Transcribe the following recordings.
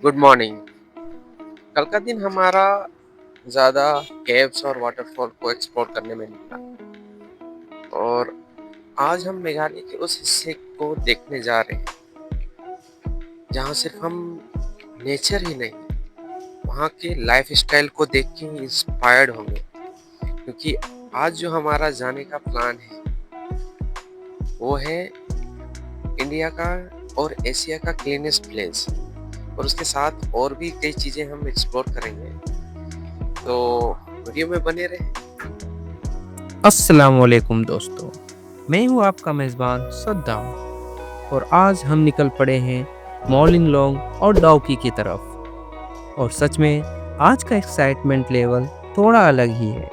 Good morning. कल का दिन हमारा ज़्यादा केव्स और वाटरफॉल को एक्सप्लोर करने में निकला और आज हम मेघालय के उस हिस्से को देखने जा रहे हैं जहाँ सिर्फ हम नेचर ही नहीं, वहाँ के लाइफ स्टाइल को देख के ही इंस्पायर्ड होंगे, क्योंकि आज जो हमारा जाने का प्लान है वो है इंडिया का और एशिया का क्लीनेस्ट प्लेस, और उसके साथ और भी कई चीज़ें हम एक्सप्लोर करेंगे। तो वीडियो में बने रहे। अस्सलाम वालेकुम दोस्तों, मैं हूँ आपका मेज़बान सद्दाम और आज हम निकल पड़े हैं मॉर्निंग लॉन्ग और डाउकी की तरफ। और सच में आज का एक्साइटमेंट लेवल थोड़ा अलग ही है।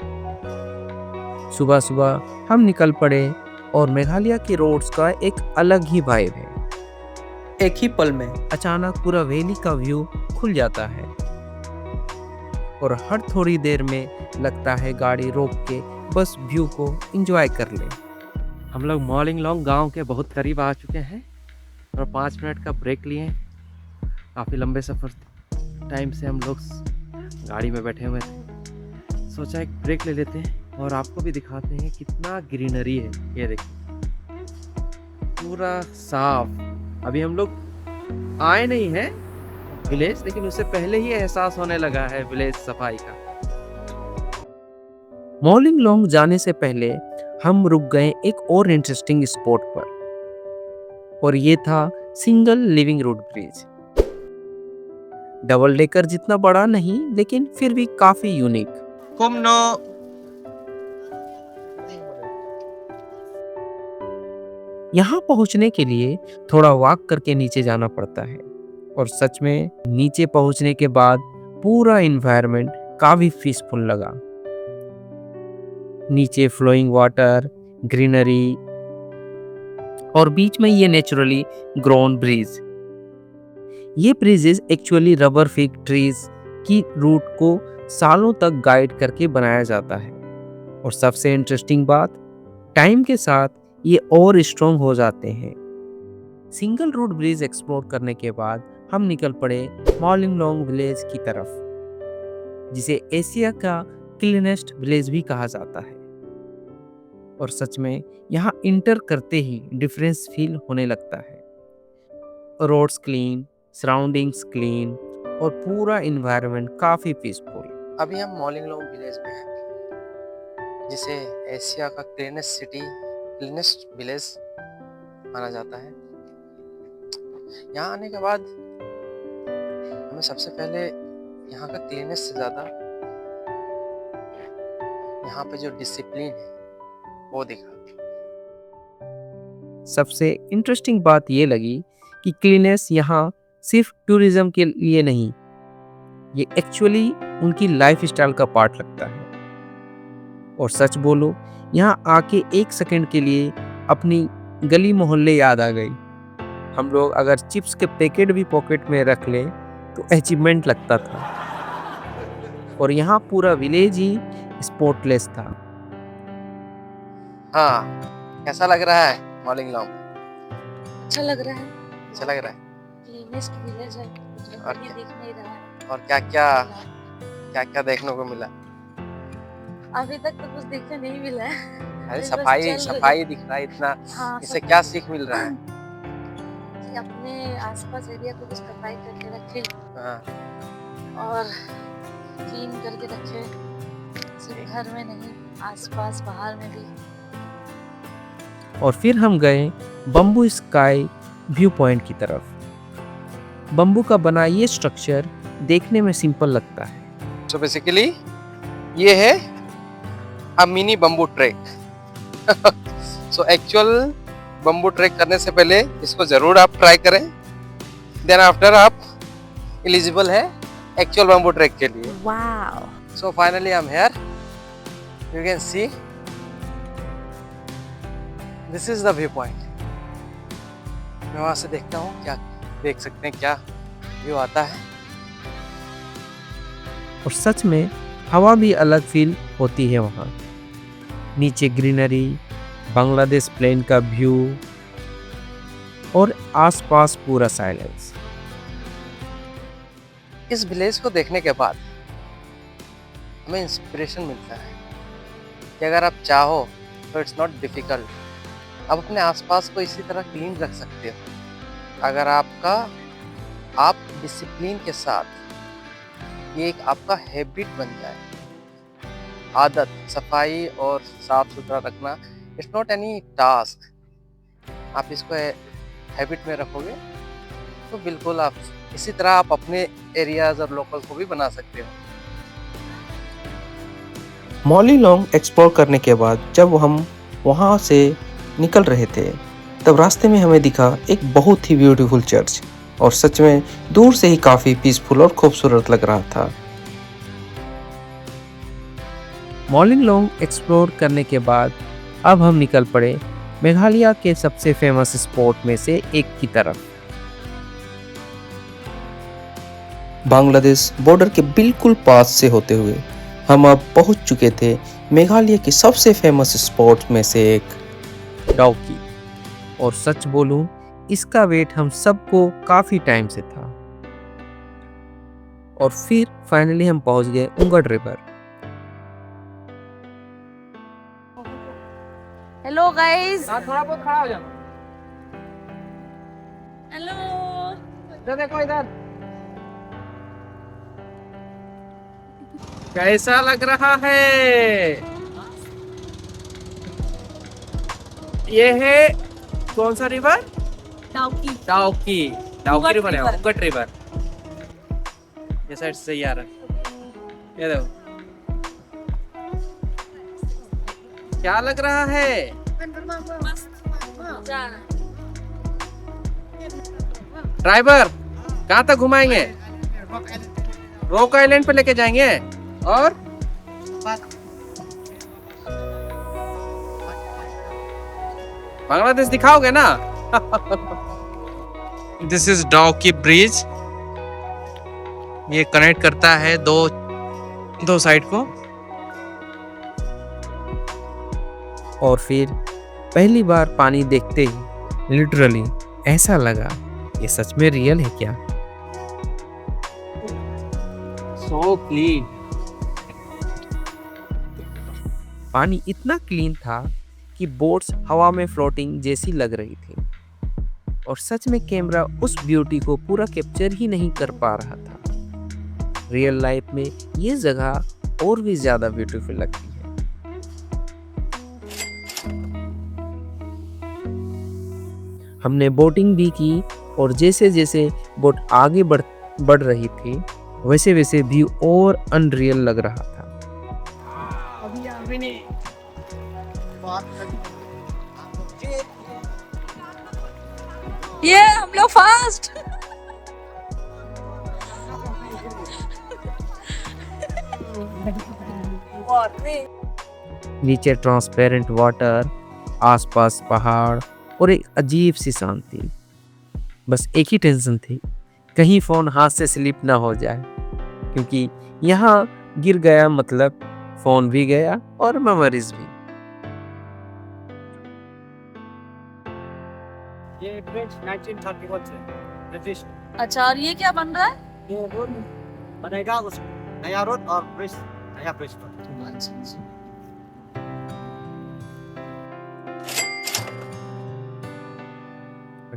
सुबह सुबह हम निकल पड़े और मेघालय की रोड्स का एक अलग ही वाइब है। एक ही पल में अचानक पूरा वैली का व्यू खुल जाता है और हर थोड़ी देर में लगता है गाड़ी रोक के बस व्यू को एंजॉय कर ले। हम लोग मॉर्निंग लॉन्ग गांव के बहुत करीब आ चुके हैं और 5 मिनट का ब्रेक लिए। काफ़ी लंबे सफ़र टाइम से हम लोग गाड़ी में बैठे हुए थे, सोचा एक ब्रेक ले लेते हैं और आपको भी दिखाते हैं कितना ग्रीनरी है। ये देखिए पूरा साफ। अभी हम लोग आए नहीं हैं विलेज, लेकिन उससे पहले ही एहसास होने लगा है विलेज सफाई का। मॉर्निंग लॉन्ग जाने से पहले हम रुक गए एक और इंटरेस्टिंग स्पॉट पर, और ये था single living root bridge. Double decker जितना बड़ा नहीं, लेकिन फिर भी काफी यूनिक। यहाँ पहुँचने के लिए थोड़ा वॉक करके नीचे जाना पड़ता है, और सच में नीचे पहुँचने के बाद पूरा इन्वायरमेंट काफी पीसफुल लगा। नीचे फ्लोइंग वाटर, ग्रीनरी और बीच में ये नेचुरली ग्रोन ब्रिज। ये bridges actually rubber fig trees की रूट को सालों तक गाइड करके बनाया जाता है, और सबसे इंटरेस्टिंग बात, टाइम के साथ ये और स्ट्रॉन्ग हो जाते हैं। सिंगल रूट ब्रिज एक्सप्लोर करने के बाद हम निकल पड़े मॉर्निंग लॉन्ग विलेज की तरफ, जिसे एशिया का क्लीनेस्ट विलेज भी कहा जाता है। और सच में यहाँ इंटर करते ही डिफरेंस फील होने लगता है। रोड्स क्लीन, सराउंडिंग्स क्लीन और पूरा इन्वायरमेंट काफी पीसफुल। अभी हम मॉर्निंग विलेज में हैं, जिसे एशिया का क्लीनेस्ट विलेज माना जाता है। यहाँ आने के बाद हमें सबसे पहले यहाँ का क्लीनेस से ज़्यादा यहाँ पे जो डिसिप्लिन है वो दिखा। सबसे इंटरेस्टिंग बात ये लगी कि क्लीनेस यहाँ सिर्फ टूरिज्म के लिए नहीं, ये एक्चुअली उनकी लाइफ स्टाइल का पार्ट लगता है। और सच बोलो, यहाँ आके एक सेकंड के लिए अपनी गली मोहल्ले याद आ गई। हम लोग अगर चिप्स के पैकेट भी पॉकेट में रख ले तो अचीवमेंट लगता था। और यहाँ पूरा विलेज ही स्पॉटलेस था। हाँ, कैसा लग रहा है मॉर्निंग लॉन्ग? अच्छा लग रहा है। अच्छा लग रहा है। क्लीनेस्ट विलेज है, और ये क्या? दिख नहीं रहा है। और क्या देखने को मिला? अभी तक तो कुछ देखने नहीं मिला है। अरे बस सफाई दिख रहा है इतना। हाँ, इससे क्या सीख मिल रहा है? कि अपने आसपास एरिया को भी सफाई करके रखे हाँ, और क्लीन करके रखे, सिर्फ घर में नहीं, आसपास बाहर में भी। और फिर हम गए बम्बू स्काई व्यू पॉइंट की तरफ। बम्बू का बना ये स्ट्रक्चर देखने में सिंपल लगता है। तो बेसिकली ये है a mini bamboo track. So actual bamboo track करने से पहले इसको जरूर आप ट्राई करें, देन आफ्टर आप एलिजिबल है एक्चुअल बम्बू ट्रैक के लिए। Wow! So finally I am here, you can see this is the view point. मैं वहां से देखता हूँ, क्या देख सकते हैं, क्या व्यू आता है। और सच में हवा भी अलग फील होती है वहाँ। नीचे ग्रीनरी, बांग्लादेश प्लेन का व्यू और आसपास पूरा साइलेंस। इस विलेज को देखने के बाद हमें इंस्पिरेशन मिलता है कि अगर आप चाहो तो इट्स नॉट डिफ़िकल्ट। आप अपने आसपास को इसी तरह क्लीन रख सकते हो अगर आप डिसिप्लिन के साथ ये एक आपका हैबिट बन जाए। आदत, सफाई और साफ सुथरा रखना इट्स नॉट एनी टास्क। आप इसको हैबिट में रखोगे तो बिल्कुल आप इसी तरह आप अपने एरियाज और लोकल को भी बना सकते हो। मॉलिलोंग एक्सप्लोर करने के बाद जब हम वहाँ से निकल रहे थे तब रास्ते में हमें दिखा एक बहुत ही ब्यूटीफुल चर्च और सच में दूर से ही काफ़ी पीसफुल और खूबसूरत लग रहा था। मॉलिलोंग एक्सप्लोर करने के बाद अब हम निकल पड़े मेघालय के सबसे फेमस स्पॉट में से एक की तरफ। बांग्लादेश बॉर्डर के बिल्कुल पास से होते हुए हम अब पहुंच चुके थे मेघालय के सबसे फेमस स्पॉट में से एक डाउकी। और सच बोलूं इसका वेट हम सबको काफी टाइम से था और फिर फाइनली हम पहुंच गए उंगड रिवर। Hello guys. थोड़ा बहुत खड़ा हो जाना। हेलो। इधर देखो इधर। कैसा लग रहा है? ये है कौन सा रिवर? डाउकी रिवर है, उंगट रिवर। ये साइड से ही आ रहा है। ये देखो क्या लग रहा है? ड्राइवर कहाँ तक घुमाएंगे? रॉक आइलैंड पे लेके जाएंगे और बांग्लादेश दिखाओगे ना? This is Dawki bridge. ये कनेक्ट करता है दो साइड को। और फिर पहली बार पानी देखते ही लिटरली ऐसा लगा ये सच में रियल है क्या? So clean. पानी इतना क्लीन था कि बोट्स हवा में फ्लोटिंग जैसी लग रही थी और सच में कैमरा उस ब्यूटी को पूरा कैप्चर ही नहीं कर पा रहा था। रियल लाइफ में ये जगह और भी ज्यादा ब्यूटीफुल लगती है। हमने बोटिंग भी की और जैसे जैसे बोट आगे बढ़ रही थी वैसे वैसे व्यू और अनरियल लग रहा था। ये हम लोग फास्ट। नीचे ट्रांसपेरेंट वाटर, आसपास पहाड़ और एक अजीब सी शांति। बस एक ही टेंशन थी, कहीं फोन हाथ से स्लिप ना हो जाए, क्योंकि यहाँ गिर गया मतलब फोन भी गया और मेमोरीज भी। ये ब्रिज 1931 से ब्रिटिश अच्छा, और ये क्या बन रहा है? ये रोड बनेगा, उस नया रोड और ब्रिज, नया ब्रिज पर।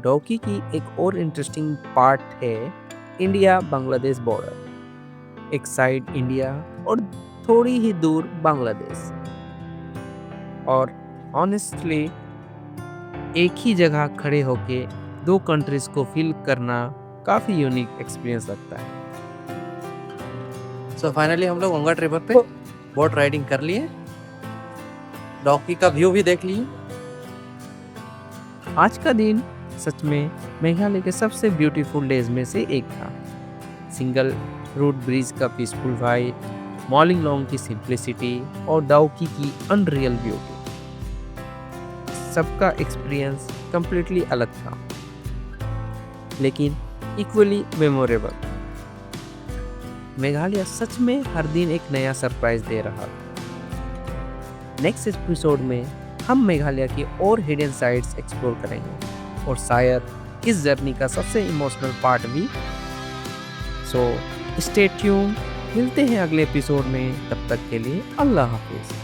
डाउकी की एक और इंटरेस्टिंग पार्ट है इंडिया बांग्लादेश बॉर्डर। एक साइड इंडिया और थोड़ी ही दूर बांग्लादेश। और ऑनेस्टली एक ही जगह खड़े होके दो कंट्रीज को फील करना काफी यूनिक एक्सपीरियंस लगता है। सो फाइनली हम लोग उंगट रिवर पे बोट राइडिंग कर लिए, डाउकी का व्यू भी देख लिए। आज का दिन सच में मेघालय के सबसे ब्यूटीफुल डेज में से एक था। सिंगल रूट ब्रिज का पीसफुल वाइब, मॉलिलोंग की सिंप्लिसिटी और डाउकी की अनरियल ब्यूटी, सबका एक्सपीरियंस कंप्लीटली अलग था लेकिन इक्वली मेमोरेबल। मेघालय सच में हर दिन एक नया सरप्राइज दे रहा था। नेक्स्ट एपिसोड में हम मेघालय की और हिडन साइट्स एक्सप्लोर करेंगे और शायद इस जर्नी का सबसे इमोशनल पार्ट भी। सो स्टे ट्यून, मिलते हैं अगले एपिसोड में, तब तक के लिए अल्लाह हाफिज़।